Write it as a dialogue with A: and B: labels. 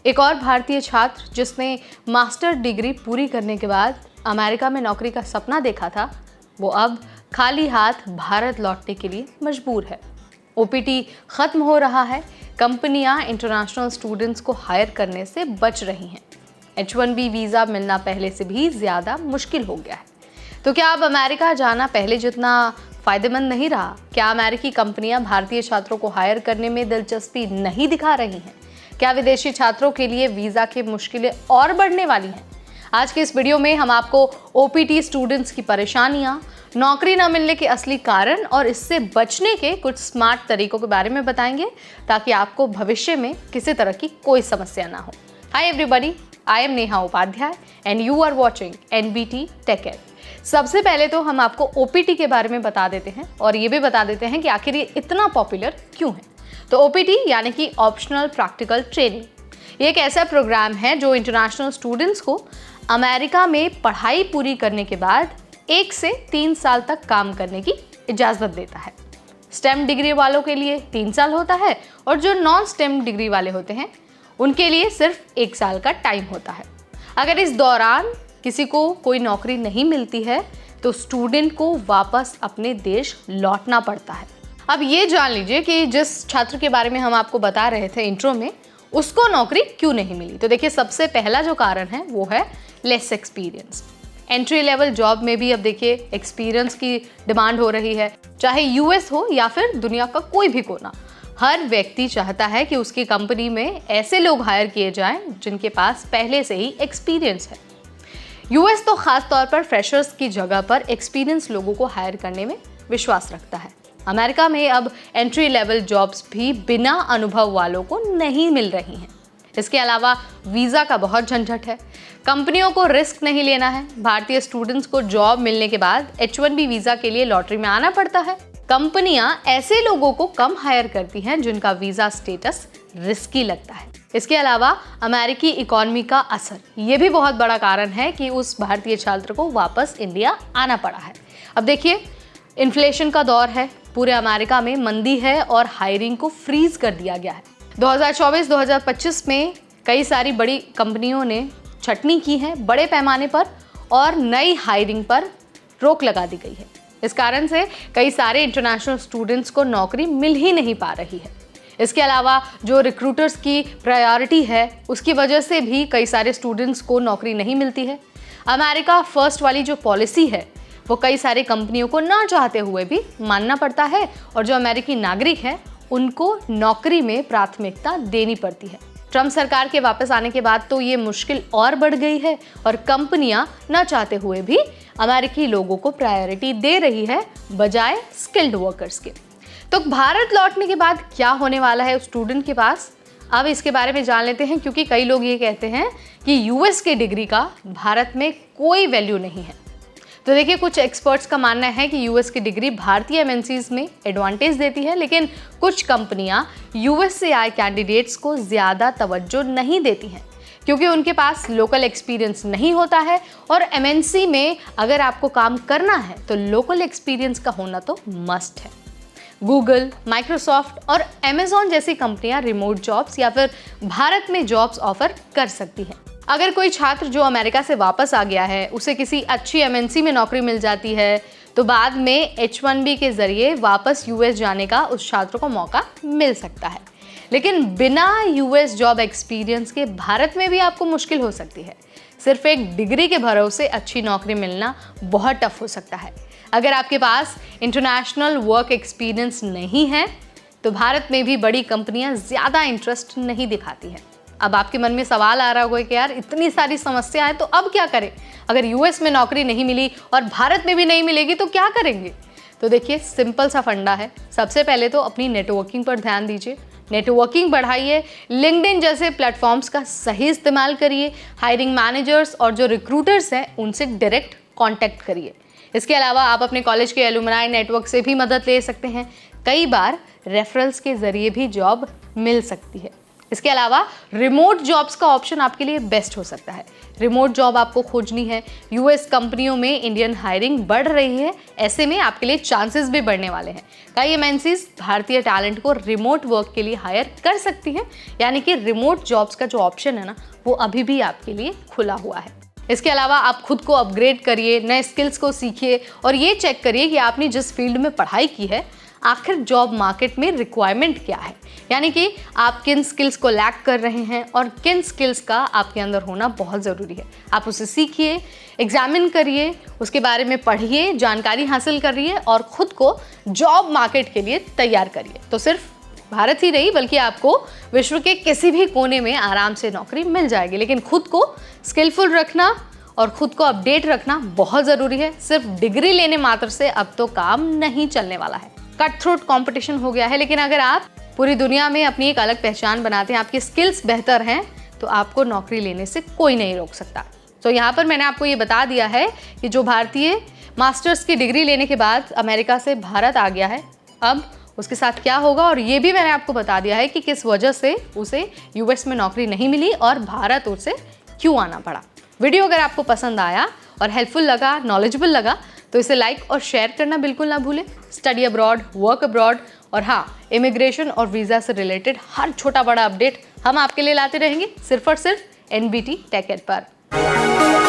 A: एक और भारतीय छात्र जिसने मास्टर डिग्री पूरी करने के बाद अमेरिका में नौकरी का सपना देखा था, वो अब खाली हाथ भारत लौटने के लिए मजबूर है। ओपीटी खत्म हो रहा है, कंपनियां इंटरनेशनल स्टूडेंट्स को हायर करने से बच रही हैं। H1B वीज़ा मिलना पहले से भी ज़्यादा मुश्किल हो गया है। तो क्या अब अमेरिका जाना पहले जितना फ़ायदेमंद नहीं रहा? क्या अमेरिकी कंपनियां भारतीय छात्रों को हायर करने में दिलचस्पी नहीं दिखा रही हैं? क्या विदेशी छात्रों के लिए वीज़ा की मुश्किलें और बढ़ने वाली हैं? आज के इस वीडियो में हम आपको ओपीटी स्टूडेंट्स की परेशानियां, नौकरी न मिलने के असली कारण और इससे बचने के कुछ स्मार्ट तरीकों के बारे में बताएंगे, ताकि आपको भविष्य में किसी तरह की कोई समस्या ना हो। Hi everybody, I am Neha Upadhyay and you are watching NBT tech ed. सबसे पहले तो हम आपको ओपीटी के बारे में बता देते हैं और ये भी बता देते हैं कि आखिर ये इतना पॉपुलर क्यों है। तो ओपीटी यानी कि ऑप्शनल प्रैक्टिकल ट्रेनिंग, ये एक ऐसा प्रोग्राम है जो इंटरनेशनल स्टूडेंट्स को अमेरिका में पढ़ाई पूरी करने के बाद 1 से 3 साल तक काम करने की इजाज़त देता है। स्टेम डिग्री वालों के लिए 3 साल होता है और जो नॉन स्टेम डिग्री वाले होते हैं उनके लिए सिर्फ 1 साल का टाइम होता है। अगर इस दौरान किसी को कोई नौकरी नहीं मिलती है तो स्टूडेंट को वापस अपने देश लौटना पड़ता है। अब ये जान लीजिए कि जिस छात्र के बारे में हम आपको बता रहे थे इंट्रो में, उसको नौकरी क्यों नहीं मिली। तो देखिए, सबसे पहला जो कारण है वो है less experience. Entry level job में भी अब देखिए एक्सपीरियंस की डिमांड हो रही है, चाहे यूएस हो या फिर दुनिया का कोई भी कोना। हर व्यक्ति चाहता है कि उसकी कंपनी में ऐसे लोग हायर किए जाएं जिनके पास पहले से ही एक्सपीरियंस है। यूएस तो खास तौर पर फ्रेशर्स की जगह पर एक्सपीरियंस लोगों को हायर करने में विश्वास रखता है। अमेरिका में अब एंट्री लेवल जॉब्स भी बिना अनुभव वालों को नहीं मिल रही हैं। इसके अलावा वीज़ा का बहुत झंझट है, कंपनियों को रिस्क नहीं लेना है। भारतीय स्टूडेंट्स को जॉब मिलने के बाद H1B वीज़ा के लिए लॉटरी में आना पड़ता है। कंपनियां ऐसे लोगों को कम हायर करती हैं जिनका वीज़ा स्टेटस रिस्की लगता है। इसके अलावा अमेरिकी इकॉनमी का असर, ये भी बहुत बड़ा कारण है कि उस भारतीय छात्र को वापस इंडिया आना पड़ा है। अब देखिए, इन्फ्लेशन का दौर है, पूरे अमेरिका में मंदी है और हायरिंग को फ्रीज कर दिया गया है। 2024-2025 में कई सारी बड़ी कंपनियों ने छटनी की है बड़े पैमाने पर और नई हायरिंग पर रोक लगा दी गई है। इस कारण से कई सारे इंटरनेशनल स्टूडेंट्स को नौकरी मिल ही नहीं पा रही है। इसके अलावा जो रिक्रूटर्स की प्रायोरिटी है उसकी वजह से भी कई सारे स्टूडेंट्स को नौकरी नहीं मिलती है। अमेरिका फर्स्ट वाली जो पॉलिसी है वो कई सारी कंपनियों को ना चाहते हुए भी मानना पड़ता है और जो अमेरिकी नागरिक हैं उनको नौकरी में प्राथमिकता देनी पड़ती है। ट्रम्प सरकार के वापस आने के बाद तो ये मुश्किल और बढ़ गई है और कंपनियां न चाहते हुए भी अमेरिकी लोगों को प्रायोरिटी दे रही है बजाय स्किल्ड वर्कर्स के। तो भारत लौटने के बाद क्या होने वाला है उस स्टूडेंट के पास, अब इसके बारे में जान लेते हैं, क्योंकि कई लोग ये कहते हैं कि यूएस की डिग्री का भारत में कोई वैल्यू नहीं है। तो देखिए, कुछ एक्सपर्ट्स का मानना है कि यूएस की डिग्री भारतीय एमएनसीज में एडवांटेज देती है, लेकिन कुछ कंपनियां यूएस से आए कैंडिडेट्स को ज़्यादा तवज्जो नहीं देती हैं क्योंकि उनके पास लोकल एक्सपीरियंस नहीं होता है और एमएनसी में अगर आपको काम करना है तो लोकल एक्सपीरियंस का होना तो मस्ट है। गूगल, माइक्रोसॉफ्ट और अमेज़ॉन जैसी कंपनियां रिमोट जॉब्स या फिर भारत में जॉब्स ऑफर कर सकती हैं। अगर कोई छात्र जो अमेरिका से वापस आ गया है उसे किसी अच्छी एमएनसी में नौकरी मिल जाती है तो बाद में H1B के जरिए वापस यूएस जाने का उस छात्र को मौका मिल सकता है। लेकिन बिना यूएस जॉब एक्सपीरियंस के भारत में भी आपको मुश्किल हो सकती है। सिर्फ एक डिग्री के भरोसे अच्छी नौकरी मिलना बहुत टफ हो सकता है। अगर आपके पास इंटरनेशनल वर्क एक्सपीरियंस नहीं है तो भारत में भी बड़ी कंपनियां ज़्यादा इंटरेस्ट नहीं दिखाती हैं। अब आपके मन में सवाल आ रहा होगा कि यार, इतनी सारी समस्याएं तो अब क्या करें? अगर यूएस में नौकरी नहीं मिली और भारत में भी नहीं मिलेगी तो क्या करेंगे? तो देखिए, सिंपल सा फंडा है। सबसे पहले तो अपनी नेटवर्किंग पर ध्यान दीजिए, नेटवर्किंग बढ़ाइए, लिंक्डइन जैसे प्लेटफॉर्म्स का सही इस्तेमाल करिए, हायरिंग मैनेजर्स और जो रिक्रूटर्स हैं उनसे डायरेक्ट कॉन्टैक्ट करिए। इसके अलावा आप अपने कॉलेज के एलुमनाई नेटवर्क से भी मदद ले सकते हैं। कई बार रेफरल्स के ज़रिए भी जॉब मिल सकती है। इसके अलावा रिमोट जॉब्स का ऑप्शन आपके लिए बेस्ट हो सकता है। रिमोट जॉब आपको खोजनी है, यूएस कंपनियों में इंडियन हायरिंग बढ़ रही है, ऐसे में आपके लिए चांसेस भी बढ़ने वाले हैं। कई एमएनसीज भारतीय टैलेंट को रिमोट वर्क के लिए हायर कर सकती हैं, यानी कि रिमोट जॉब्स का जो ऑप्शन है ना, वो अभी भी आपके लिए खुला हुआ है। इसके अलावा आप खुद को अपग्रेड करिए, नए स्किल्स को सीखिए और ये चेक करिए कि आपने जिस फील्ड में पढ़ाई की है आखिर जॉब मार्केट में रिक्वायरमेंट क्या है, यानी कि आप किन स्किल्स को लैक कर रहे हैं और किन स्किल्स का आपके अंदर होना बहुत ज़रूरी है। आप उसे सीखिए, एग्जामिन करिए, उसके बारे में पढ़िए, जानकारी हासिल करिए और ख़ुद को जॉब मार्केट के लिए तैयार करिए। तो सिर्फ भारत ही नहीं बल्कि आपको विश्व के किसी भी कोने में आराम से नौकरी मिल जाएगी। लेकिन खुद को स्किलफुल रखना और खुद को अपडेट रखना बहुत ज़रूरी है। सिर्फ डिग्री लेने मात्र से अब तो काम नहीं चलने वाला है। कट थ्रोट कॉम्पिटिशन हो गया है, लेकिन अगर आप पूरी दुनिया में अपनी एक अलग पहचान बनाते हैं, आपकी स्किल्स बेहतर हैं, तो आपको नौकरी लेने से कोई नहीं रोक सकता। तो यहाँ पर मैंने आपको ये बता दिया है कि जो भारतीय मास्टर्स की डिग्री लेने के बाद अमेरिका से भारत आ गया है, अब उसके साथ क्या होगा, और ये भी मैंने आपको बता दिया है कि किस वजह से उसे यूएस में नौकरी नहीं मिली और भारत उसे क्यों आना पड़ा। वीडियो अगर आपको पसंद आया और हेल्पफुल लगा, नॉलेजेबल लगा, तो इसे लाइक और शेयर करना बिल्कुल ना भूलें। स्टडी अब्रॉड, वर्क अब्रॉड और हाँ, इमिग्रेशन और वीज़ा से रिलेटेड हर छोटा बड़ा अपडेट हम आपके लिए लाते रहेंगे, सिर्फ और सिर्फ NBT टेक एड पर।